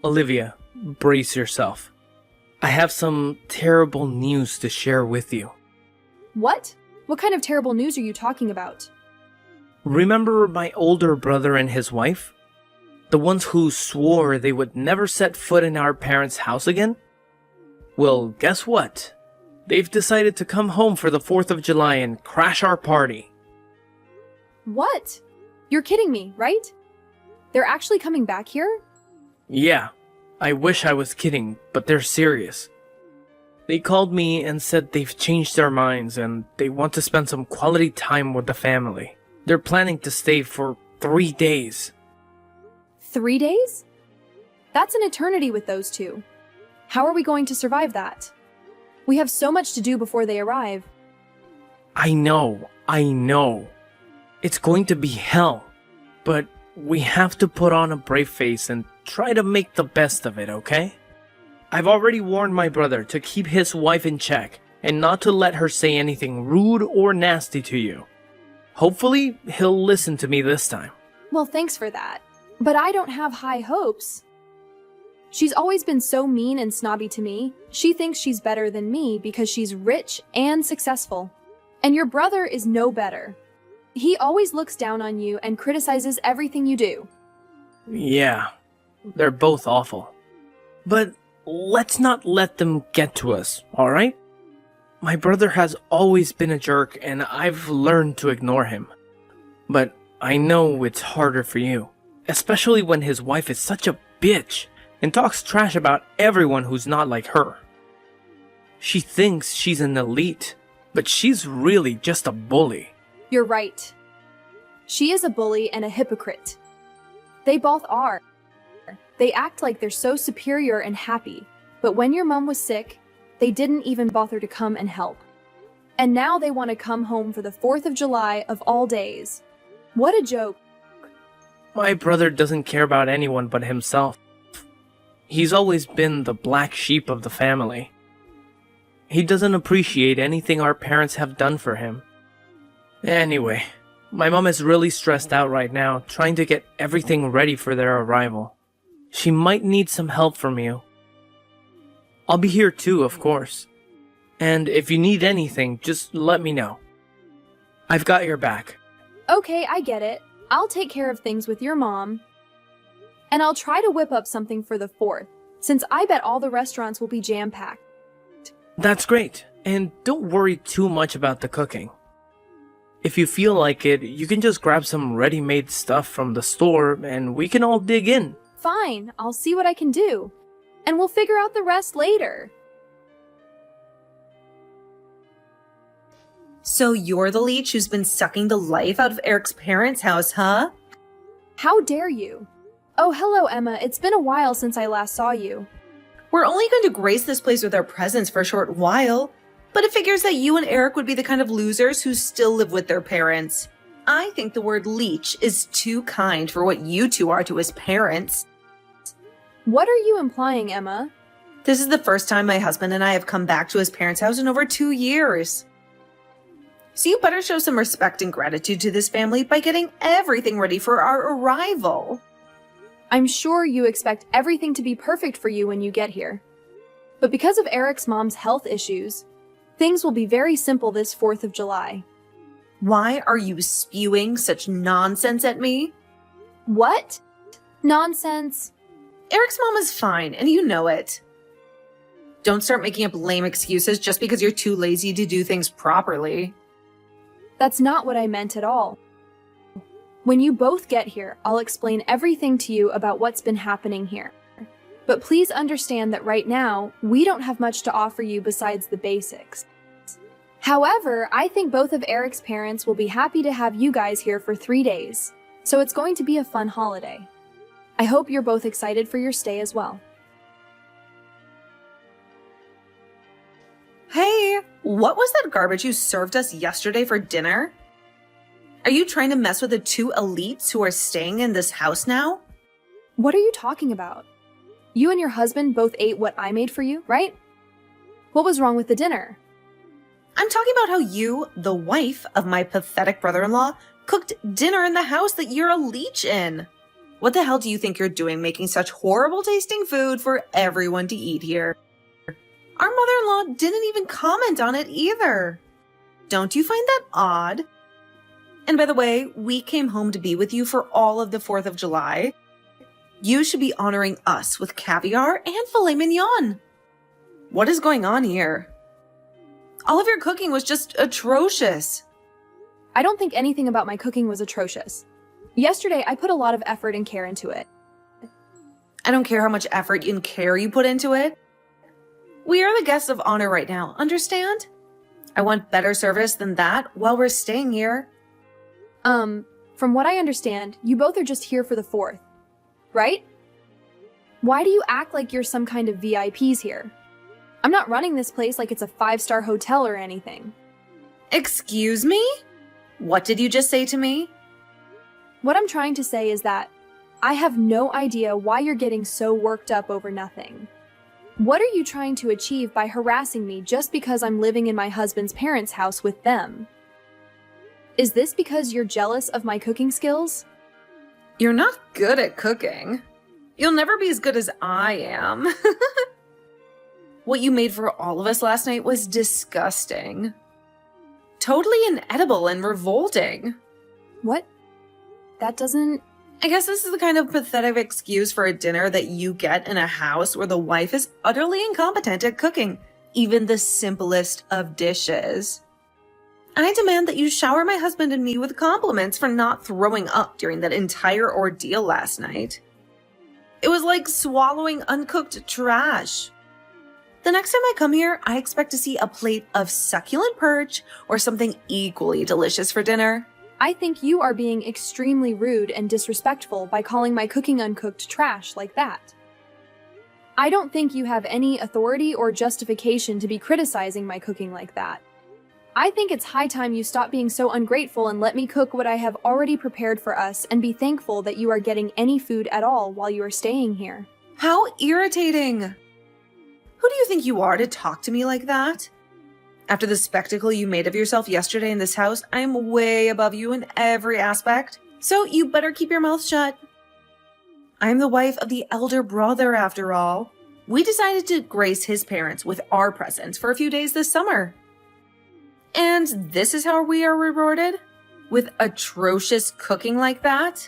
Olivia, brace yourself. I have some terrible news to share with you. What? What kind of terrible news are you talking about? Remember my older brother and his wife? The ones who swore they would never set foot in our parents' house again? Well, guess what? They've decided to come home for the 4th of July and crash our party. What? You're kidding me, right? They're actually coming back here? Yeah, I wish I was kidding, but they're serious. They called me and said they've changed their minds and they want to spend some quality time with the family. They're planning to stay for 3 days. 3 days? That's an eternity with those two. How are we going to survive that? We have so much to do before they arrive. I know. It's going to be hell. But we have to put on a brave face and try to make the best of it, okay? I've already warned my brother to keep his wife in check and not to let her say anything rude or nasty to you. Hopefully, he'll listen to me this time. Well, thanks for that. But I don't have high hopes. She's always been so mean and snobby to me. She thinks she's better than me because she's rich and successful. And your brother is no better. He always looks down on you and criticizes everything you do. Yeah, they're both awful. But let's not let them get to us, alright? My brother has always been a jerk and I've learned to ignore him. But I know it's harder for you, especially when his wife is such a bitch and talks trash about everyone who's not like her. She thinks she's an elite, but she's really just a bully. You're right. She is a bully and a hypocrite. They both are. They act like they're so superior and happy, but when your mom was sick, they didn't even bother to come and help. And now they want to come home for the 4th of July of all days. What a joke. My brother doesn't care about anyone but himself. He's always been the black sheep of the family. He doesn't appreciate anything our parents have done for him. Anyway, my mom is really stressed out right now, trying to get everything ready for their arrival. She might need some help from you. I'll be here too, of course. And if you need anything, just let me know. I've got your back. Okay, I get it. I'll take care of things with your mom. And I'll try to whip up something for the 4th, since I bet all the restaurants will be jam-packed. That's great. And don't worry too much about the cooking. If you feel like it, you can just grab some ready-made stuff from the store and we can all dig in. Fine, I'll see what I can do. And we'll figure out the rest later. So you're the leech who's been sucking the life out of Eric's parents' house, huh? How dare you? Oh, hello, Emma. It's been a while since I last saw you. We're only going to grace this place with our presence for a short while, but it figures that you and Eric would be the kind of losers who still live with their parents. I think the word leech is too kind for what you two are to his parents. What are you implying, Emma? This is the first time my husband and I have come back to his parents' house in over 2 years. So you better show some respect and gratitude to this family by getting everything ready for our arrival. I'm sure you expect everything to be perfect for you when you get here. But because of Eric's mom's health issues, things will be very simple this 4th of July. Why are you spewing such nonsense at me? What? Nonsense? Eric's mom is fine, and you know it. Don't start making up lame excuses just because you're too lazy to do things properly. That's not what I meant at all. When you both get here, I'll explain everything to you about what's been happening here. But please understand that right now, we don't have much to offer you besides the basics. However, I think both of Eric's parents will be happy to have you guys here for 3 days, so it's going to be a fun holiday. I hope you're both excited for your stay as well. Hey, what was that garbage you served us yesterday for dinner? Are you trying to mess with the 2 elites who are staying in this house now? What are you talking about? You and your husband both ate what I made for you, right? What was wrong with the dinner? I'm talking about how you, the wife of my pathetic brother-in-law, cooked dinner in the house that you're a leech in. What the hell do you think you're doing making such horrible tasting food for everyone to eat here? Our mother-in-law didn't even comment on it either. Don't you find that odd? And by the way, we came home to be with you for all of the 4th of July. You should be honoring us with caviar and filet mignon. What is going on here? All of your cooking was just atrocious. I don't think anything about my cooking was atrocious. Yesterday, I put a lot of effort and care into it. I don't care how much effort and care you put into it. We are the guests of honor right now, understand? I want better service than that while we're staying here. From what I understand, you both are just here for the 4th, right? Why do you act like you're some kind of VIPs here? I'm not running this place like it's a 5-star hotel or anything. Excuse me? What did you just say to me? What I'm trying to say is that I have no idea why you're getting so worked up over nothing. What are you trying to achieve by harassing me just because I'm living in my husband's parents' house with them? Is this because you're jealous of my cooking skills? You're not good at cooking. You'll never be as good as I am. What you made for all of us last night was disgusting. Totally inedible and revolting. What? That doesn't... I guess this is the kind of pathetic excuse for a dinner that you get in a house where the wife is utterly incompetent at cooking even the simplest of dishes. I demand that you shower my husband and me with compliments for not throwing up during that entire ordeal last night. It was like swallowing uncooked trash. The next time I come here, I expect to see a plate of succulent perch or something equally delicious for dinner. I think you are being extremely rude and disrespectful by calling my cooking uncooked trash like that. I don't think you have any authority or justification to be criticizing my cooking like that. I think it's high time you stop being so ungrateful and let me cook what I have already prepared for us and be thankful that you are getting any food at all while you are staying here. How irritating! Who do you think you are to talk to me like that? After the spectacle you made of yourself yesterday in this house, I'm way above you in every aspect. So you better keep your mouth shut. I'm the wife of the elder brother, after all. We decided to grace his parents with our presents for a few days this summer. And this is how we are rewarded? With atrocious cooking like that?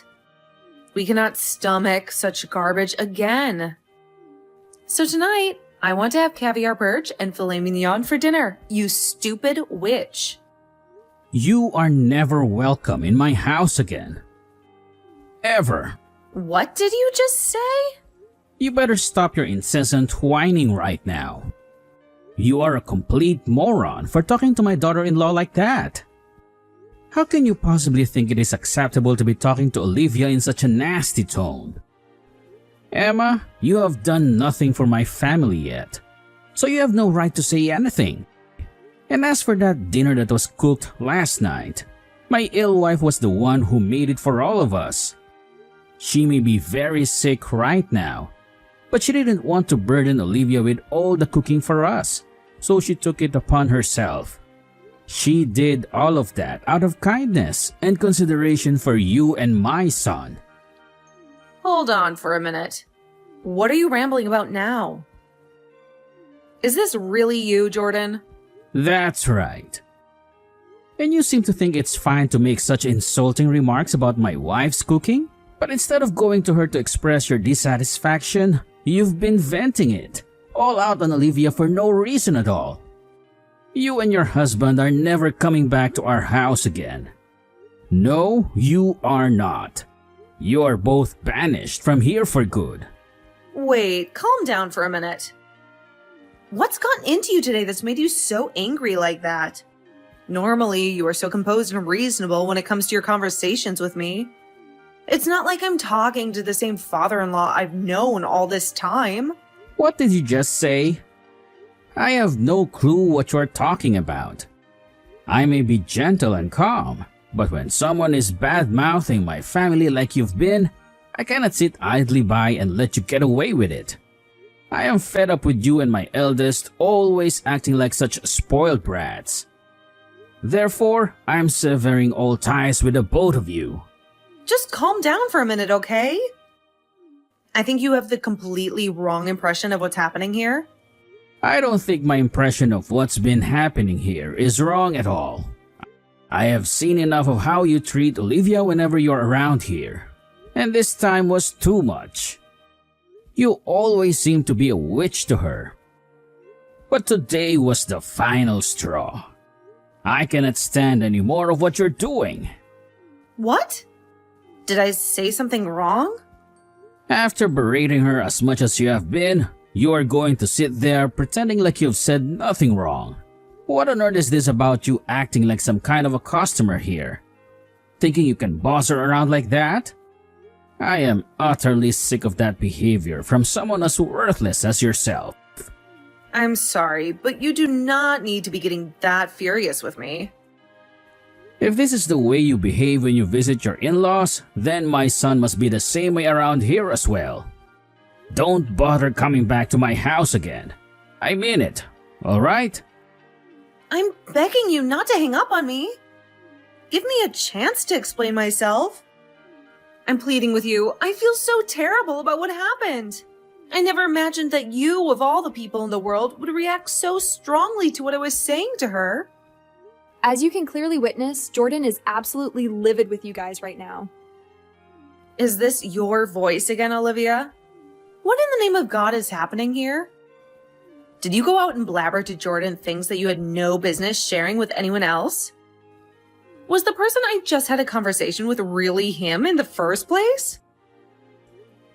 We cannot stomach such garbage again. So tonight, I want to have caviar perch and filet mignon for dinner, you stupid witch. You are never welcome in my house again. Ever. What did you just say? You better stop your incessant whining right now. You are a complete moron for talking to my daughter-in-law like that. How can you possibly think it is acceptable to be talking to Olivia in such a nasty tone? Emma, you have done nothing for my family yet, so you have no right to say anything. And as for that dinner that was cooked last night, my ill wife was the one who made it for all of us. She may be very sick right now, but she didn't want to burden Olivia with all the cooking for us, so she took it upon herself. She did all of that out of kindness and consideration for you and my son. Hold on for a minute. What are you rambling about now? Is this really you, Jordan? That's right. And you seem to think it's fine to make such insulting remarks about my wife's cooking? But instead of going to her to express your dissatisfaction, you've been venting it, all out on Olivia for no reason at all. You and your husband are never coming back to our house again. No, you are not. You are both banished from here for good. Wait, calm down for a minute. What's gotten into you today that's made you so angry like that? Normally, you are so composed and reasonable when it comes to your conversations with me. It's not like I'm talking to the same father-in-law I've known all this time. What did you just say? I have no clue what you're talking about. I may be gentle and calm, but when someone is bad-mouthing my family like you've been, I cannot sit idly by and let you get away with it. I am fed up with you and my eldest always acting like such spoiled brats. Therefore, I'm severing all ties with the both of you. Just calm down for a minute, okay? I think you have the completely wrong impression of what's happening here. I don't think my impression of what's been happening here is wrong at all. I have seen enough of how you treat Olivia whenever you're around here, and this time was too much. You always seem to be a witch to her. But today was the final straw. I cannot stand any more of what you're doing. What? Did I say something wrong? After berating her as much as you have been, you are going to sit there pretending like you've said nothing wrong. What on earth is this about you acting like some kind of a customer here? Thinking you can boss her around like that? I am utterly sick of that behavior from someone as worthless as yourself. I'm sorry, but you do not need to be getting that furious with me. If this is the way you behave when you visit your in-laws, then my son must be the same way around here as well. Don't bother coming back to my house again. I mean it, alright? I'm begging you not to hang up on me. Give me a chance to explain myself. I'm pleading with you. I feel so terrible about what happened. I never imagined that you, of all the people in the world, would react so strongly to what I was saying to her. As you can clearly witness, Jordan is absolutely livid with you guys right now. Is this your voice again, Olivia? What in the name of God is happening here? Did you go out and blabber to Jordan things that you had no business sharing with anyone else? Was the person I just had a conversation with really him in the first place?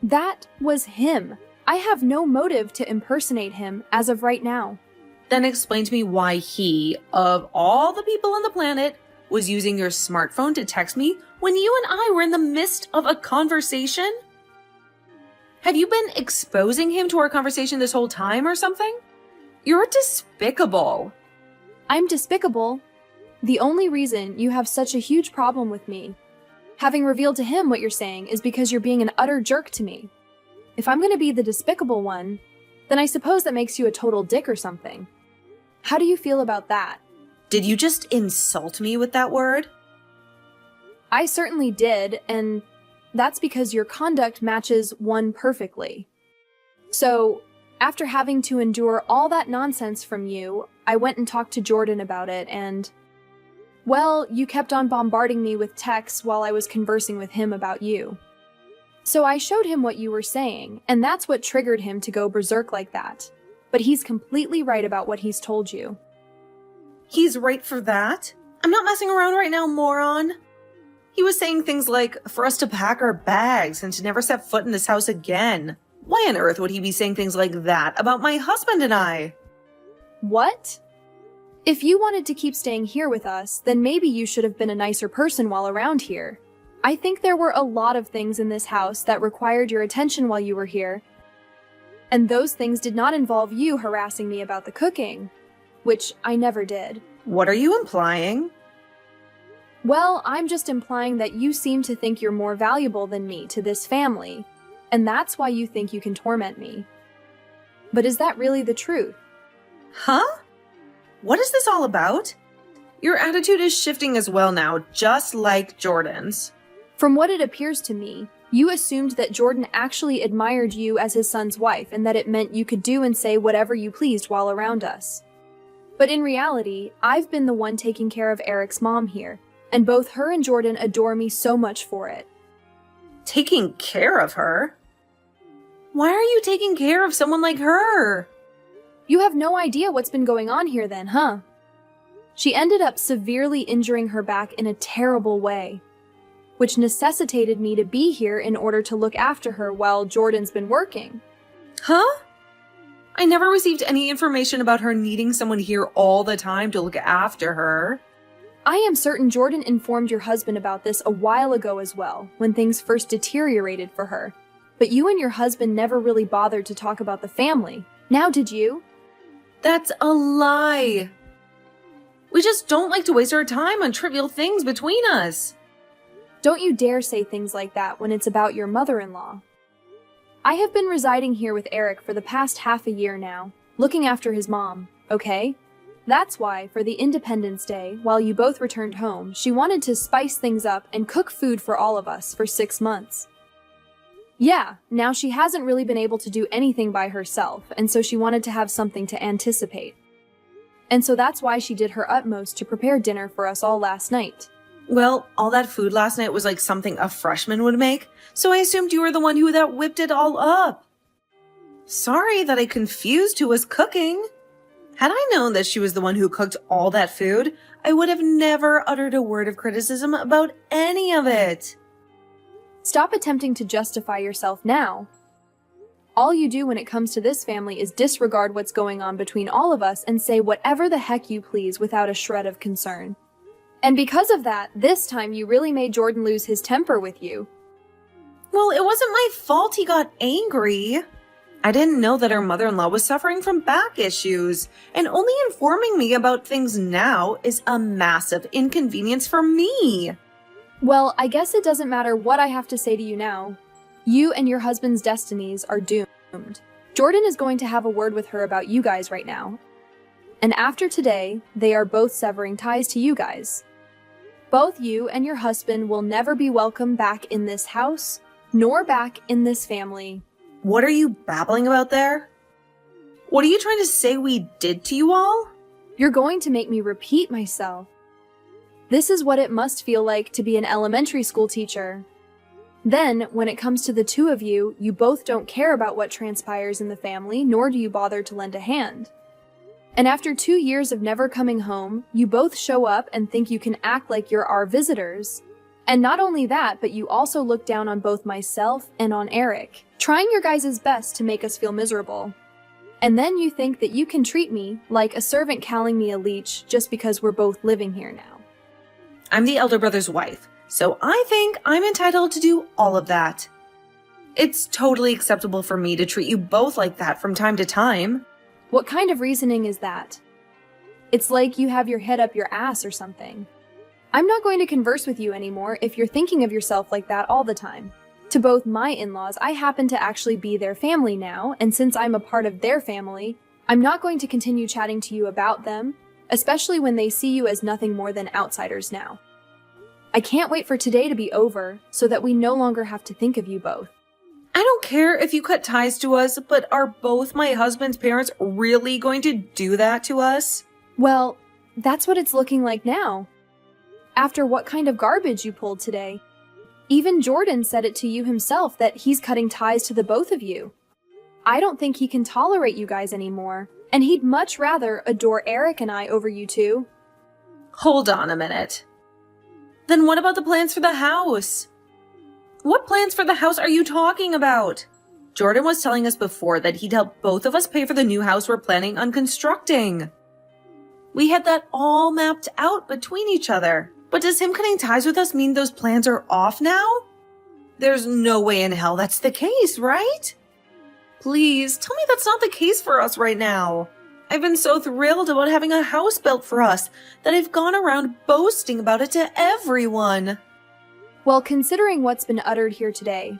That was him. I have no motive to impersonate him as of right now. Then explain to me why he, of all the people on the planet, was using your smartphone to text me when you and I were in the midst of a conversation? Have you been exposing him to our conversation this whole time or something? You're despicable. I'm despicable. The only reason you have such a huge problem with me, having revealed to him what you're saying, is because you're being an utter jerk to me. If I'm going to be the despicable one, then I suppose that makes you a total dick or something. How do you feel about that? Did you just insult me with that word? I certainly did, and that's because your conduct matches one perfectly. So, after having to endure all that nonsense from you, I went and talked to Jordan about it, and well, you kept on bombarding me with texts while I was conversing with him about you. So I showed him what you were saying, and that's what triggered him to go berserk like that. But he's completely right about what he's told you. He's right for that? I'm not messing around right now, moron. He was saying things like, for us to pack our bags and to never set foot in this house again. Why on earth would he be saying things like that about my husband and I? What? If you wanted to keep staying here with us, then maybe you should have been a nicer person while around here. I think there were a lot of things in this house that required your attention while you were here. And those things did not involve you harassing me about the cooking, which I never did. What are you implying? Well, I'm just implying that you seem to think you're more valuable than me to this family, and that's why you think you can torment me. But is that really the truth? Huh? What is this all about? Your attitude is shifting as well now, just like Jordan's. From what it appears to me, you assumed that Jordan actually admired you as his son's wife and that it meant you could do and say whatever you pleased while around us. But in reality, I've been the one taking care of Eric's mom here, and both her and Jordan adore me so much for it. Taking care of her? Why are you taking care of someone like her? You have no idea what's been going on here then, huh? She ended up severely injuring her back in a terrible way, which necessitated me to be here in order to look after her while Jordan's been working. Huh? I never received any information about her needing someone here all the time to look after her. I am certain Jordan informed your husband about this a while ago as well, when things first deteriorated for her. But you and your husband never really bothered to talk about the family. Now did you? That's a lie. We just don't like to waste our time on trivial things between us. Don't you dare say things like that when it's about your mother-in-law. I have been residing here with Eric for the past half a year now, looking after his mom, okay? That's why, for the Independence Day, while you both returned home, she wanted to spice things up and cook food for all of us for 6 months. Yeah, now she hasn't really been able to do anything by herself, and so she wanted to have something to anticipate. And so that's why she did her utmost to prepare dinner for us all last night. Well, all that food last night was like something a freshman would make, so I assumed you were the one that whipped it all up. Sorry that I confused who was cooking. Had I known that she was the one who cooked all that food, I would have never uttered a word of criticism about any of it. Stop attempting to justify yourself now. All you do when it comes to this family is disregard what's going on between all of us and say whatever the heck you please without a shred of concern. And because of that, this time you really made Jordan lose his temper with you. Well, it wasn't my fault he got angry. I didn't know that her mother-in-law was suffering from back issues, and only informing me about things now is a massive inconvenience for me. Well, I guess it doesn't matter what I have to say to you now. You and your husband's destinies are doomed. Jordan is going to have a word with her about you guys right now. And after today, they are both severing ties to you guys. Both you and your husband will never be welcome back in this house, nor back in this family. What are you babbling about there? What are you trying to say we did to you all? You're going to make me repeat myself. This is what it must feel like to be an elementary school teacher. Then, when it comes to the two of you, you both don't care about what transpires in the family, nor do you bother to lend a hand. And after 2 years of never coming home, you both show up and think you can act like you're our visitors. And not only that, but you also look down on both myself and on Eric, trying your guys' best to make us feel miserable. And then you think that you can treat me like a servant calling me a leech just because we're both living here now. I'm the elder brother's wife, so I think I'm entitled to do all of that. It's totally acceptable for me to treat you both like that from time to time. What kind of reasoning is that? It's like you have your head up your ass or something. I'm not going to converse with you anymore if you're thinking of yourself like that all the time. To both my in-laws, I happen to actually be their family now, and since I'm a part of their family, I'm not going to continue chatting to you about them, especially when they see you as nothing more than outsiders now. I can't wait for today to be over so that we no longer have to think of you both. I don't care if you cut ties to us, but are both my husband's parents really going to do that to us? Well, that's what it's looking like now. After what kind of garbage you pulled today. Even Jordan said it to you himself that he's cutting ties to the both of you. I don't think he can tolerate you guys anymore, and he'd much rather adore Eric and I over you two. Hold on a minute. Then what about the plans for the house? What plans for the house are you talking about? Jordan was telling us before that he'd help both of us pay for the new house we're planning on constructing. We had that all mapped out between each other. But does him cutting ties with us mean those plans are off now? There's no way in hell that's the case, right? Please, tell me that's not the case for us right now. I've been so thrilled about having a house built for us that I've gone around boasting about it to everyone. Well, considering what's been uttered here today,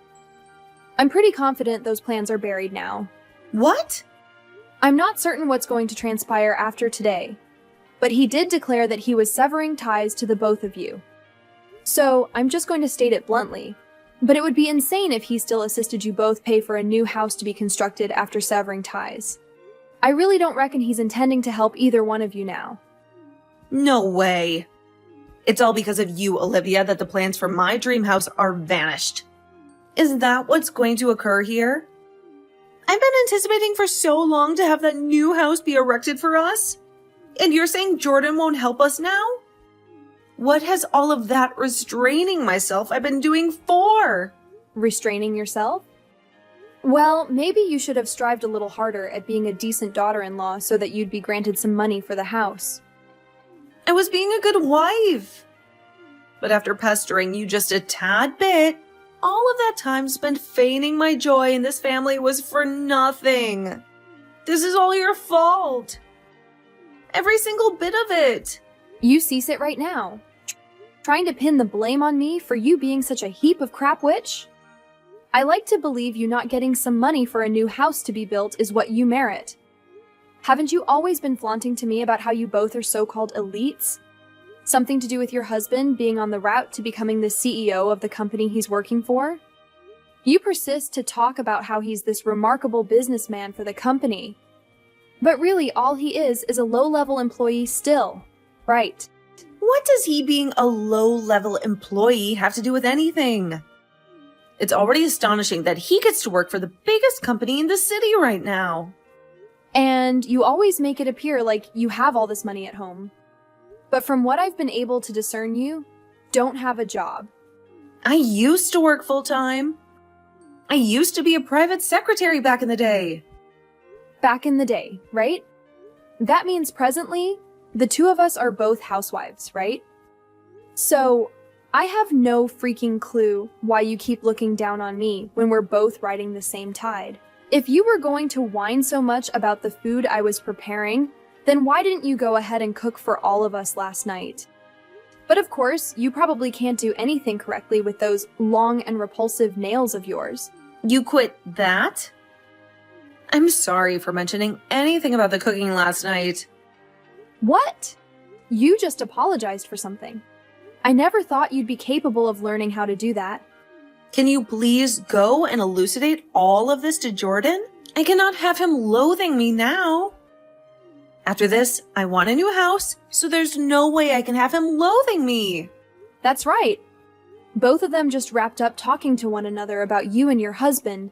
I'm pretty confident those plans are buried now. What? I'm not certain what's going to transpire after today, but he did declare that he was severing ties to the both of you. So, I'm just going to state it bluntly, but it would be insane if he still assisted you both pay for a new house to be constructed after severing ties. I really don't reckon he's intending to help either one of you now. No way. It's all because of you, Olivia, that the plans for my dream house are vanished. Is that what's going to occur here? I've been anticipating for so long to have that new house be erected for us. And you're saying Jordan won't help us now? What has all of that restraining myself I've been doing for? Restraining yourself? Well, maybe you should have strived a little harder at being a decent daughter-in-law so that you'd be granted some money for the house. I was being a good wife. But after pestering you just a tad bit, all of that time spent feigning my joy in this family was for nothing. This is all your fault. Every single bit of it. You cease it right now. Trying to pin the blame on me for you being such a heap of crap witch? I like to believe you not getting some money for a new house to be built is what you merit. Haven't you always been flaunting to me about how you both are so-called elites? Something to do with your husband being on the route to becoming the CEO of the company he's working for? You persist to talk about how he's this remarkable businessman for the company. But really, all he is a low-level employee still. Right. What does he being a low-level employee have to do with anything? It's already astonishing that he gets to work for the biggest company in the city right now. And you always make it appear like you have all this money at home. But from what I've been able to discern, you don't have a job. I used to work full-time. I used to be a private secretary back in the day. Back in the day, right? That means presently, the two of us are both housewives, right? So, I have no freaking clue why you keep looking down on me when we're both riding the same tide. If you were going to whine so much about the food I was preparing, then why didn't you go ahead and cook for all of us last night? But of course, you probably can't do anything correctly with those long and repulsive nails of yours. You quit that? I'm sorry for mentioning anything about the cooking last night. What? You just apologized for something. I never thought you'd be capable of learning how to do that. Can you please go and elucidate all of this to Jordan? I cannot have him loathing me now. After this, I want a new house, so there's no way I can have him loathing me. That's right. Both of them just wrapped up talking to one another about you and your husband.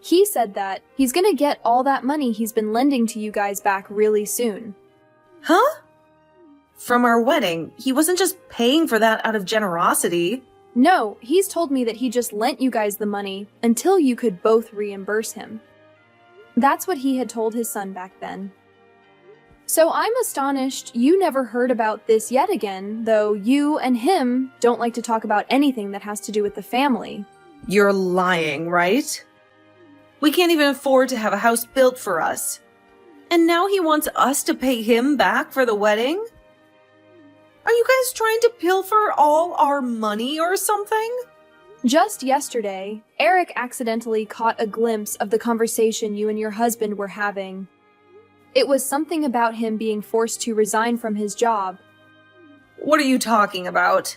He said that he's gonna get all that money he's been lending to you guys back really soon. Huh? From our wedding, he wasn't just paying for that out of generosity. No, he's told me that he just lent you guys the money until you could both reimburse him. That's what he had told his son back then. So I'm astonished you never heard about this yet again, though you and him don't like to talk about anything that has to do with the family. You're lying, right? We can't even afford to have a house built for us. And now he wants us to pay him back for the wedding? Are you guys trying to pilfer all our money or something? Just yesterday, Eric accidentally caught a glimpse of the conversation you and your husband were having. It was something about him being forced to resign from his job. What are you talking about?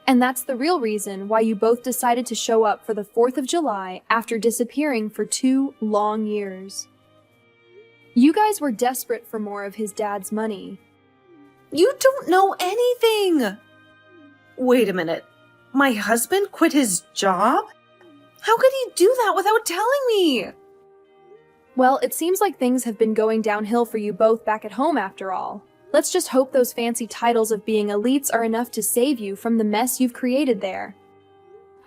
And that's the real reason why you both decided to show up for the 4th of July after disappearing for 2 long years. You guys were desperate for more of his dad's money. You don't know anything! Wait a minute. My husband quit his job? How could he do that without telling me? Well, it seems like things have been going downhill for you both back at home after all. Let's just hope those fancy titles of being elites are enough to save you from the mess you've created there.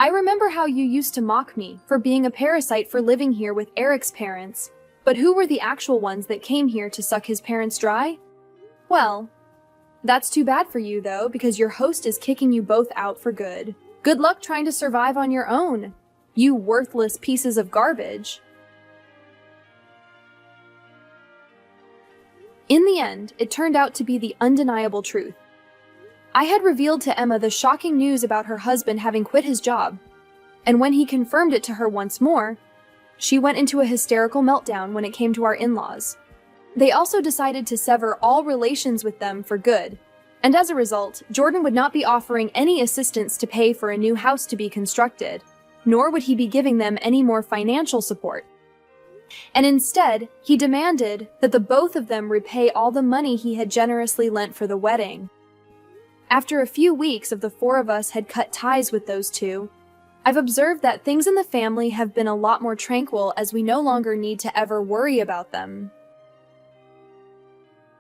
I remember how you used to mock me for being a parasite for living here with Eric's parents, but who were the actual ones that came here to suck his parents dry? Well, that's too bad for you though, because your host is kicking you both out for good. Good luck trying to survive on your own, you worthless pieces of garbage. In the end, it turned out to be the undeniable truth. I had revealed to Emma the shocking news about her husband having quit his job, and when he confirmed it to her once more, she went into a hysterical meltdown when it came to our in-laws. They also decided to sever all relations with them for good, and as a result, Jordan would not be offering any assistance to pay for a new house to be constructed, nor would he be giving them any more financial support. And instead, he demanded that the both of them repay all the money he had generously lent for the wedding. After a few weeks of the 4 of us had cut ties with those two, I've observed that things in the family have been a lot more tranquil as we no longer need to ever worry about them.